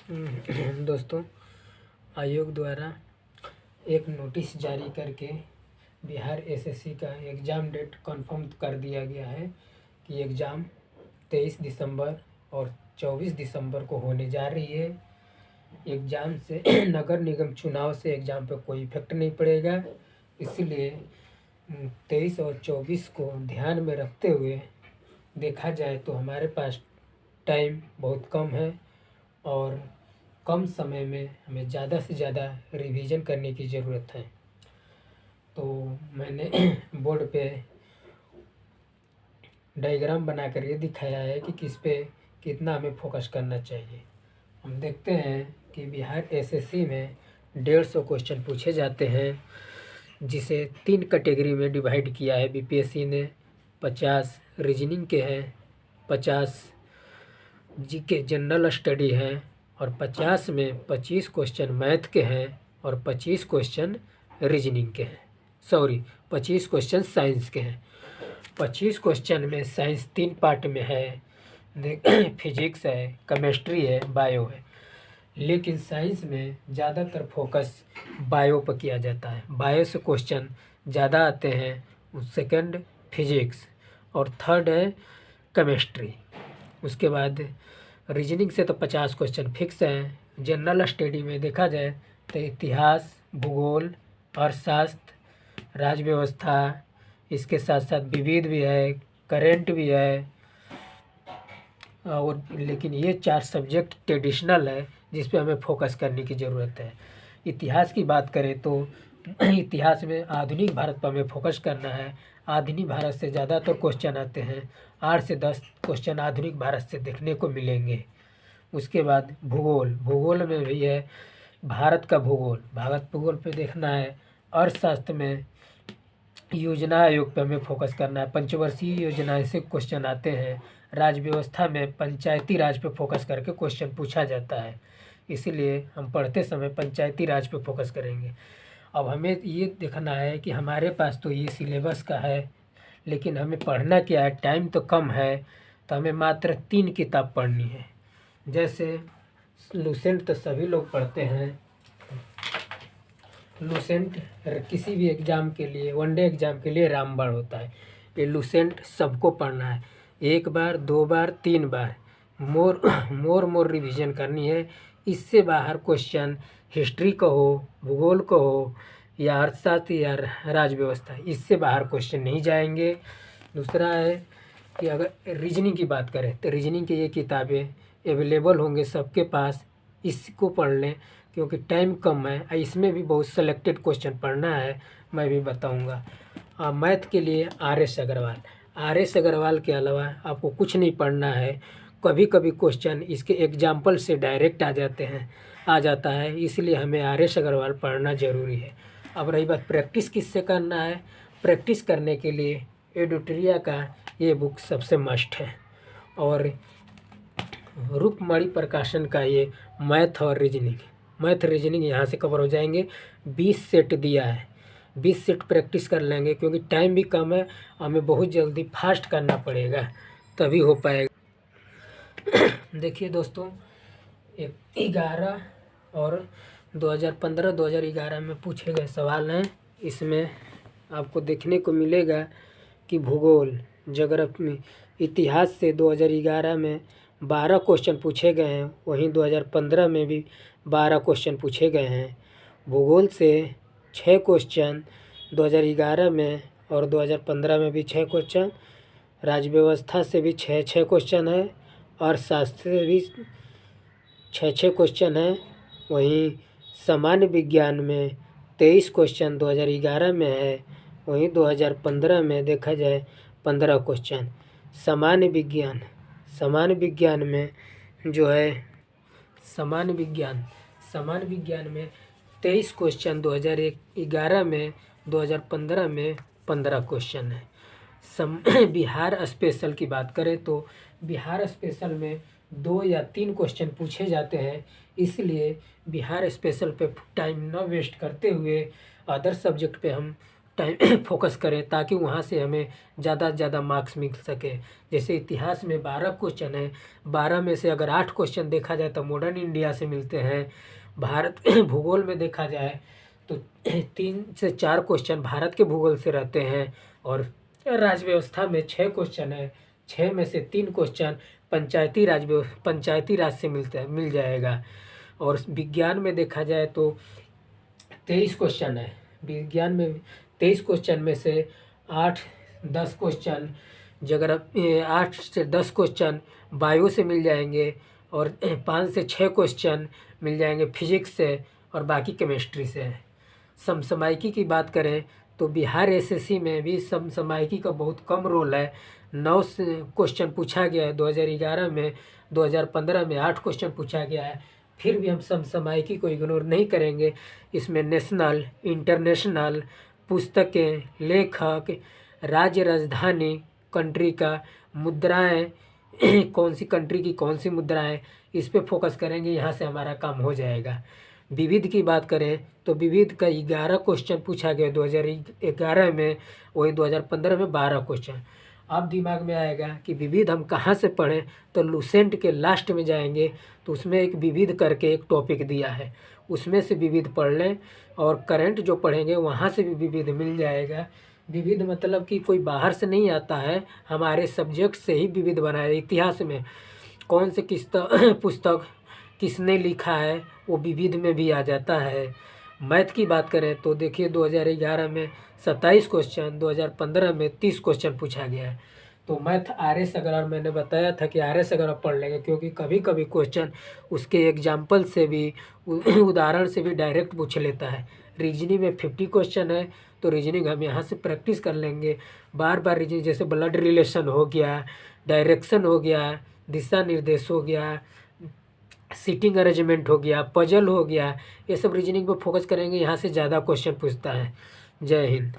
दोस्तों, आयोग द्वारा एक नोटिस जारी करके बिहार एसएससी का एग्ज़ाम डेट कंफर्म कर दिया गया है कि एग्ज़ाम 23 दिसंबर और 24 दिसंबर को होने जा रही है। एग्ज़ाम से नगर निगम चुनाव से एग्ज़ाम पर कोई इफेक्ट नहीं पड़ेगा, इसीलिए 23 और 24 को ध्यान में रखते हुए देखा जाए तो हमारे पास टाइम बहुत कम है और कम समय में हमें ज़्यादा से ज़्यादा रिवीजन करने की ज़रूरत है। तो मैंने बोर्ड पे डायग्राम बनाकर ये दिखाया है कि किस पे कितना हमें फोकस करना चाहिए। हम देखते हैं कि बिहार एसएससी में 150 क्वेश्चन पूछे जाते हैं, जिसे 3 कैटेगरी में डिवाइड किया है बीपीएससी ने। 50 रीजनिंग के हैं, 50 जीके जनरल स्टडी हैं और 50 में 25 क्वेश्चन मैथ के हैं और 25 क्वेश्चन रीजनिंग के हैं। 25 क्वेश्चन साइंस के हैं। 25 क्वेश्चन में साइंस 3 पार्ट में है, फिजिक्स है, केमिस्ट्री है, बायो है। लेकिन साइंस में ज़्यादातर फोकस बायो पर किया जाता है। बायो से क्वेश्चन ज़्यादा आते हैं। सेकंड फिजिक्स और थर्ड है केमिस्ट्री। उसके बाद रीजनिंग से तो 50 क्वेश्चन फिक्स हैं। जनरल स्टडी में देखा जाए तो इतिहास, भूगोल, अर्थशास्त्र, राज्य व्यवस्था, इसके साथ साथ विविध भी है, करेंट भी है। और लेकिन ये 4 सब्जेक्ट ट्रेडिशनल है जिस पे हमें फोकस करने की ज़रूरत है। इतिहास की बात करें तो इतिहास में आधुनिक भारत पर हमें फोकस करना है। आधुनिक भारत से ज़्यादातर क्वेश्चन आते हैं। 8 से 10 क्वेश्चन आधुनिक भारत से देखने को मिलेंगे। उसके बाद भूगोल में भी है भारत का भूगोल, भारत भूगोल पे देखना है। अर्थशास्त्र में योजना आयोग पे हमें फोकस करना है। पंचवर्षीय योजना से क्वेश्चन आते हैं। राज्य व्यवस्था में पंचायती राज पे फोकस करके क्वेश्चन पूछा जाता है, इसीलिए हम पढ़ते समय पंचायती राज पे फोकस करेंगे। अब हमें ये देखना है कि हमारे पास तो ये सिलेबस का है, लेकिन हमें पढ़ना क्या है, टाइम तो कम है, तो हमें मात्र 3 किताब पढ़नी है। जैसे लूसेंट तो सभी लोग पढ़ते हैं। लूसेंट किसी भी एग्ज़ाम के लिए, वनडे एग्ज़ाम के लिए रामबाण होता है। ये लूसेंट सबको पढ़ना है, 1 बार, 2 बार, 3 बार। मोर रिवीजन करनी है। इससे बाहर क्वेश्चन हिस्ट्री का हो, भूगोल का हो या अर्थशास्त्र या राज्य व्यवस्था, इससे बाहर क्वेश्चन नहीं जाएंगे। दूसरा है कि अगर रीजनिंग की बात करें तो रीजनिंग की ये किताबें अवेलेबल होंगे सबके पास, इसको पढ़ लें क्योंकि टाइम कम है। इसमें भी बहुत सेलेक्टेड क्वेश्चन पढ़ना है, मैं भी बताऊंगा। मैथ के लिए आर एस अग्रवाल के अलावा आपको कुछ नहीं पढ़ना है। कभी कभी क्वेश्चन इसके एग्जाम्पल से डायरेक्ट आ जाता है, इसलिए हमें आर एस अग्रवाल पढ़ना ज़रूरी है। अब रही बात प्रैक्टिस किससे करना है, प्रैक्टिस करने के लिए एडिटोरिया का ये बुक सबसे मस्ट है। और रूपमणि प्रकाशन का ये मैथ रीजनिंग यहाँ से कवर हो जाएंगे। 20 सेट दिया है, 20 सेट प्रैक्टिस कर लेंगे क्योंकि टाइम भी कम है, हमें बहुत जल्दी फास्ट करना पड़ेगा तभी हो पाएगा। देखिए दोस्तों, 11 और 2015-2011 में पूछे गए सवाल हैं। इसमें आपको देखने को मिलेगा कि भूगोल, ज्योग्राफी, इतिहास से 2011 में 12 क्वेश्चन पूछे गए हैं। वहीं 2015 में भी 12 क्वेश्चन पूछे गए हैं। भूगोल से 6 क्वेश्चन 2011 में और 2015 में भी 6 क्वेश्चन। राज्य व्यवस्था से भी 6 क्वेश्चन है और शास्त्र से भी 6 क्वेश्चन है। वहीं सामान्य विज्ञान में 23 क्वेश्चन 2011 में है, वहीं 2015 में देखा जाए 15 क्वेश्चन। सामान्य विज्ञान में जो है सामान्य विज्ञान में 23 क्वेश्चन 2011 में, 2015 में 15 क्वेश्चन है। बिहार स्पेशल की बात करें तो बिहार स्पेशल में 2 या 3 क्वेश्चन पूछे जाते हैं, इसलिए बिहार स्पेशल पे टाइम न वेस्ट करते हुए अदर सब्जेक्ट पे हम टाइम फोकस करें ताकि वहाँ से हमें ज़्यादा से ज़्यादा मार्क्स मिल सके। जैसे इतिहास में 12 क्वेश्चन है, 12 में से अगर 8 क्वेश्चन देखा जाए तो मॉडर्न इंडिया से मिलते हैं। भारत भूगोल में देखा जाए तो 3 से 4 क्वेश्चन भारत के भूगोल से रहते हैं। और राज्य व्यवस्था में 6 क्वेश्चन है, 6 में से 3 क्वेश्चन पंचायती राज से मिल जाएगा। और विज्ञान में देखा जाए तो 23 क्वेश्चन है। विज्ञान में 23 क्वेश्चन में से 8-10 क्वेश्चन 8 से 10 क्वेश्चन बायो से मिल जाएंगे और 5 से 6 क्वेश्चन मिल जाएंगे फिजिक्स से और बाकी केमिस्ट्री से। समसामयिकी की बात करें तो बिहार एसएससी में भी समसामयिकी का बहुत कम रोल है। 9 क्वेश्चन पूछा गया है 2011 में, 2015 में 8 क्वेश्चन पूछा गया है। फिर भी हम समसामयिकी को इग्नोर नहीं करेंगे। इसमें नेशनल, इंटरनेशनल, पुस्तकें, लेखक, राज्य राजधानी, कंट्री का मुद्राएं, कौन सी कंट्री की कौन सी मुद्राएं, इस पे फोकस करेंगे। यहाँ से हमारा काम हो जाएगा। विविध की बात करें तो विविध का 11 क्वेश्चन पूछा गया 2011 में, वही 2015 में 12 क्वेश्चन। अब दिमाग में आएगा कि विविध हम कहाँ से पढ़ें, तो लुसेंट के लास्ट में जाएंगे तो उसमें एक विविध करके एक टॉपिक दिया है, उसमें से विविध पढ़ लें। और करंट जो पढ़ेंगे वहाँ से भी विविध मिल जाएगा। विविध मतलब कि कोई बाहर से नहीं आता है, हमारे सब्जेक्ट से ही विविध बनाया। इतिहास में कौन से पुस्तक किसने लिखा है वो विविध में भी आ जाता है। मैथ की बात करें तो देखिए 2011 में 27 क्वेश्चन, 2015 में 30 क्वेश्चन पूछा गया है। तो मैथ RS अगर मैंने बताया था कि RS अगर आप पढ़ लेंगे, क्योंकि कभी कभी क्वेश्चन उसके एग्जाम्पल से भी, उदाहरण से भी डायरेक्ट पूछ लेता है। रीजनिंग में 50 क्वेश्चन है तो रीजनिंग हम यहाँ से प्रैक्टिस कर लेंगे। बार बार रीजनिंग, जैसे ब्लड रिलेशन हो गया, डायरेक्शन हो गया, दिशा निर्देश हो गया, सीटिंग अरेंजमेंट हो गया, पजल हो गया, ये सब रीजनिंग पर फोकस करेंगे। यहाँ से ज़्यादा क्वेश्चन पूछता है। जय हिंद।